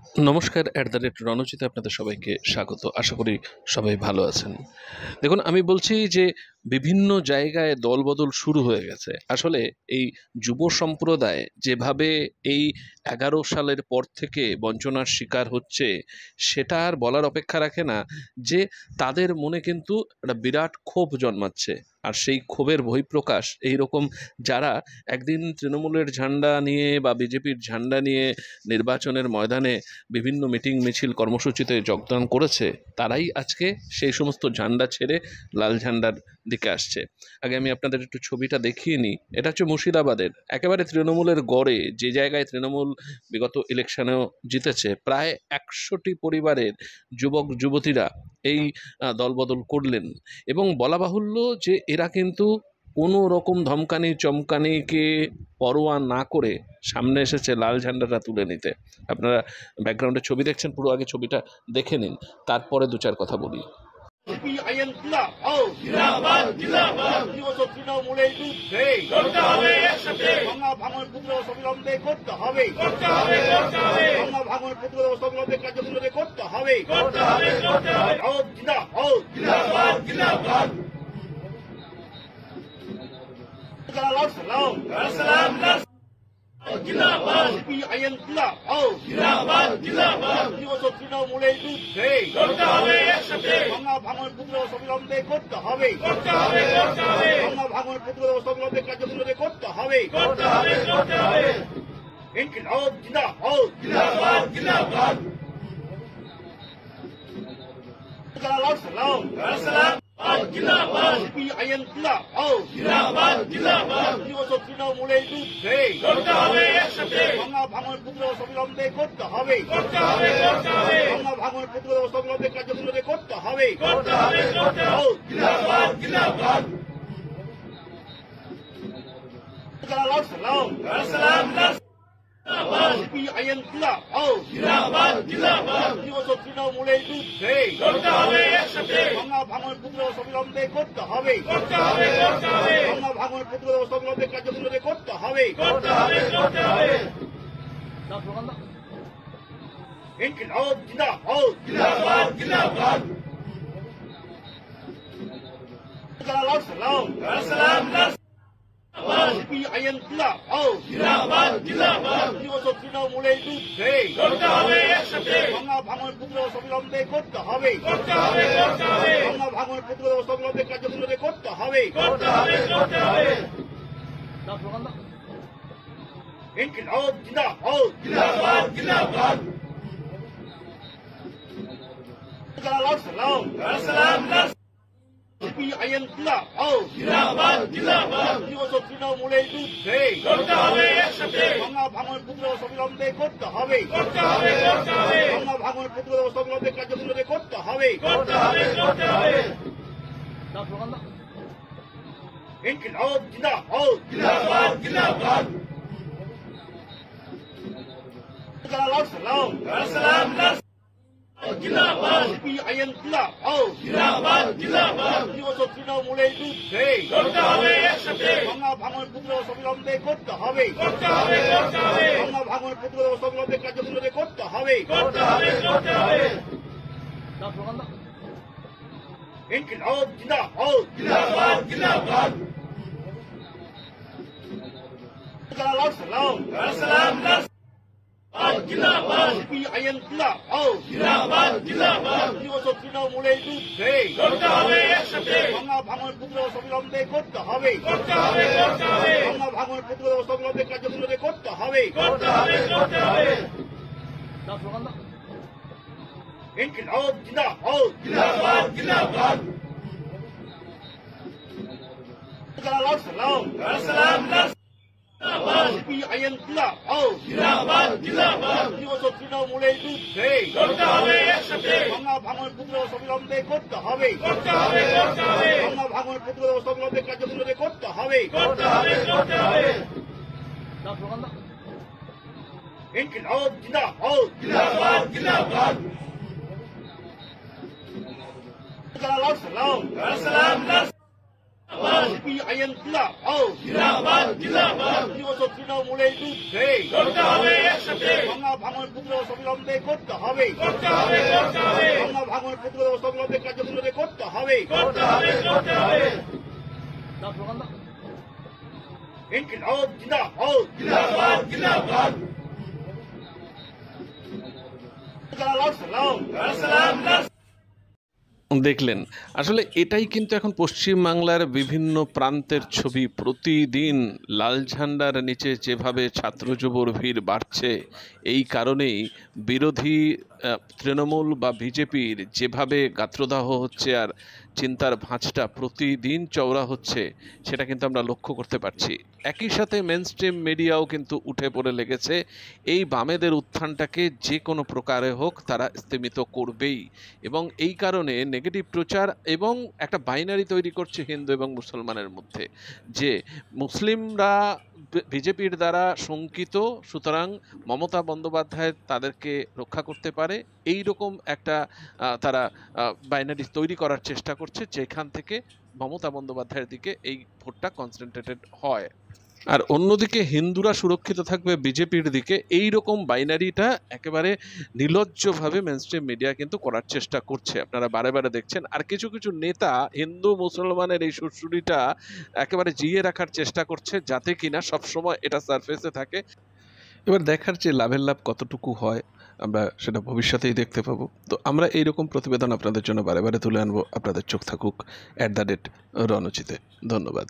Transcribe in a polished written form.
নমস্কার, রণজিতে আপনাদের সবাইকে স্বাগত। আশা করি সবাই ভালো আছেন। দেখুন, আমি বলছি যে বিভিন্ন জায়গায় দলবদল শুরু হয়ে গেছে। আসলে এই যুব সম্প্রদায় যেভাবে এই ১১ সালের পর থেকে বঞ্চনার শিকার হচ্ছে, সেটা আর বলার অপেক্ষা রাখে না যে তাদের মনে কিন্তু একটা বিরাট ক্ষোভ জন্মাচ্ছে। আর সেই ক্ষোভের বহিঃপ্রকাশ এইরকম যারা একদিন তৃণমূলের ঝান্ডা নিয়ে বা বিজেপির ঝান্ডা নিয়ে নির্বাচনের ময়দানে বিভিন্ন মিটিং মিছিল কর্মসূচিতে যোগদান করেছে, তারাই আজকে সেই সমস্ত ঝান্ডা ছেড়ে লাল ঝান্ডার দিকে আসছে। আগে আমি আপনাদের একটু ছবিটা দেখিয়ে নিই। এটা হচ্ছে মুর্শিদাবাদের একেবারে তৃণমূলের গড়ে, যে জায়গায় তৃণমূল বিগত ইলেকশনেও জিতেছে। প্রায় ১০০টি পরিবারের যুবক যুবতীরা এই দলবদল করলেন। এবং বলা বাহুল্য যে এরা কিন্তু কোনো রকম ধমকানি চমকানিকে পরোয়া না করে সামনে এসেছে লাল ঝান্ডাটা তুলে নিতে। আপনারা ব্যাকগ্রাউন্ডে ছবি দেখছেন, পুরো আগে ছবিটা দেখে নিন, তারপরে দু চার কথা বলি। তৃণমূলের বিরুদ্ধে ভাঙা ভাঙন প্রতিরোধ অবিলম্বে করতে হবে, ভাঙা ভাঙন প্রতিরোধ অবিলম্বে কার্যক্রম করতে হবে। তৃণমূলের বিরুদ্ধে ভাঙা ভাঙন প্রতিরোধ অবিলম্বে করতে হবে, ভাঙা ভাঙন প্রতিরোধ অবিলম্বে কার্যক্রম করতে হবে। ইনকিলাব জিন্দাবাদ, জিন্দাবাদ জিন্দাবাদ। সালাম সালাম তৃণমূলের বিরুদ্ধে ভাঙা ভাঙন প্রতিরোধ অবিলম্বে করতে হবে, ভাঙা ভাঙন প্রতিরোধ অবিলম্বে কার্যক্রম করতে হবে। সালাম সালাম তৃণমূলের বিরুদ্ধে ভাঙা ভাঙন প্রতিরোধ অবিলম্বে করতে হবে, ভাঙা ভাঙন প্রতিরোধ অবিলম্বে কার্যক্রম করতে হবে। ইনকিলাব জিন্দাবাদ, জিন্দাবাদ জিন্দাবাদ। সালাম সালাম তৃণমূলের বিরুদ্ধে ভাঙা ভাঙন প্রতিরোধ অবিলম্বে করতে হবে, ভাঙা ভাঙন প্রতিরোধ অবিলম্বে কার্যক্রম করতে হবে। ইনকিলাব জিন্দাবাদ, জিন্দাবাদ জিন্দাবাদ। সালাম সালাম তৃণমূলের বিরুদ্ধে ভাঙা ভাঙন প্রতিরোধ অবিলম্বে করতে হবে, ভাঙা ভাঙন প্রতিরোধ অবিলম্বে কার্যক্রম করতে হবে। ইনকিলাব জিন্দাবাদ, জিন্দাবাদ জিন্দাবাদ। সালাম সালাম তৃণমূলের বিরুদ্ধে ভাঙা ভাঙন প্রতিরোধ অবিলম্বে করতে হবে, ভাঙা ভাঙন প্রতিরোধ অবিলম্বে কার্যক্রম করতে হবে। ইনকিলাব জিন্দাবাদ, জিন্দাবাদ জিন্দাবাদ। সালাম সালাম তৃণমূলের বিরুদ্ধে ভাঙা ভাঙন প্রতিরোধ অবিলম্বে করতে হবে, ভাঙা ভাঙন প্রতিরোধ অবিলম্বে কার্যক্রম করতে হবে। ইনকিলাব জিন্দাবাদ, জিন্দাবাদ জিন্দাবাদ। সালাম সালাম তৃণমূলের বিরুদ্ধে ভাঙা ভাঙন প্রতিরোধ অবিলম্বে করতে হবে, ভাঙা ভাঙন প্রতিরোধ অবিলম্বে কার্যক্রম করতে হবে। ইনকিলাব জিন্দাবাদ, জিন্দাবাদ জিন্দাবাদ। সালাম সালাম সিপিআইএম তৃণমূলের বিরুদ্ধে গঙ্গা ভাঙন প্রতিরোধ অবিলম্বে করতে হবে। গঙ্গা ভাঙন প্রতিরোধ অবিলম্বে কার্যক্রম করতে হবে। ইনকিলাব জিন্দাবাদ। দেখলেন, আসলে এটাই কিন্তু এখন পশ্চিমবাংলার বিভিন্ন প্রান্তের ছবি। প্রতিদিন লাল ঝান্ডার নিচে যেভাবে ছাত্র যুবর ভিড় বাড়ছে, এই কারণেই বিরোধী তৃণমূল বা বিজেপির যেভাবে গাত্রদাহ হচ্ছে আর চিন্তার ভাঁজটা প্রতিদিন চওড়া হচ্ছে, সেটা কিন্তু আমরা লক্ষ্য করতে পারছি। একই সাথে মেনস্ট্রিম মিডিয়াও কিন্তু উঠে পড়ে লেগেছে এই বামেদের উত্থানটাকে যে কোনো প্রকারে হোক তারা স্তীমিত করবেই, এবং এই কারণে নেগেটিভ প্রচার এবং একটা বাইনারি তৈরি করছে হিন্দু এবং মুসলমানের মধ্যে, যে মুসলিমরা বিজেপির দ্বারা শঙ্কিত, সুতরাং মমতা বন্দ্যোপাধ্যায় তাদেরকে রক্ষা করতে পারে, এই রকম একটা তারা বাইনারি তৈরি করার চেষ্টা করছে, যেখান থেকে মমতা বন্দ্যোপাধ্যায়ের দিকে এই ভোটটা কনসেন্ট্রেটেড হয়। আর অন্যদিকে হিন্দুরা সুরক্ষিত থাকবে বিজেপির দিকে, এই রকম বাইনারিটা একেবারে নির্লজ্জভাবে মেনস্ট্রিম মিডিয়া কিন্তু করার চেষ্টা করছে, আপনারা বারে বারে দেখছেন। আর কিছু কিছু নেতা হিন্দু মুসলমানের এই সুরসুরিটা একেবারে জিয়ে রাখার চেষ্টা করছে, যাতে কিনা সবসময় এটা সারফেসে থাকে। এবার দেখার যে লাভের লাভ কতটুকু হয় আমরা সেটা ভবিষ্যতেই দেখতে পাবো। তো আমরা এইরকম প্রতিবেদন আপনাদের জন্য বারে বারে তুলে আনবো। আপনাদের চোখ থাকুক @রণজিতে। ধন্যবাদ।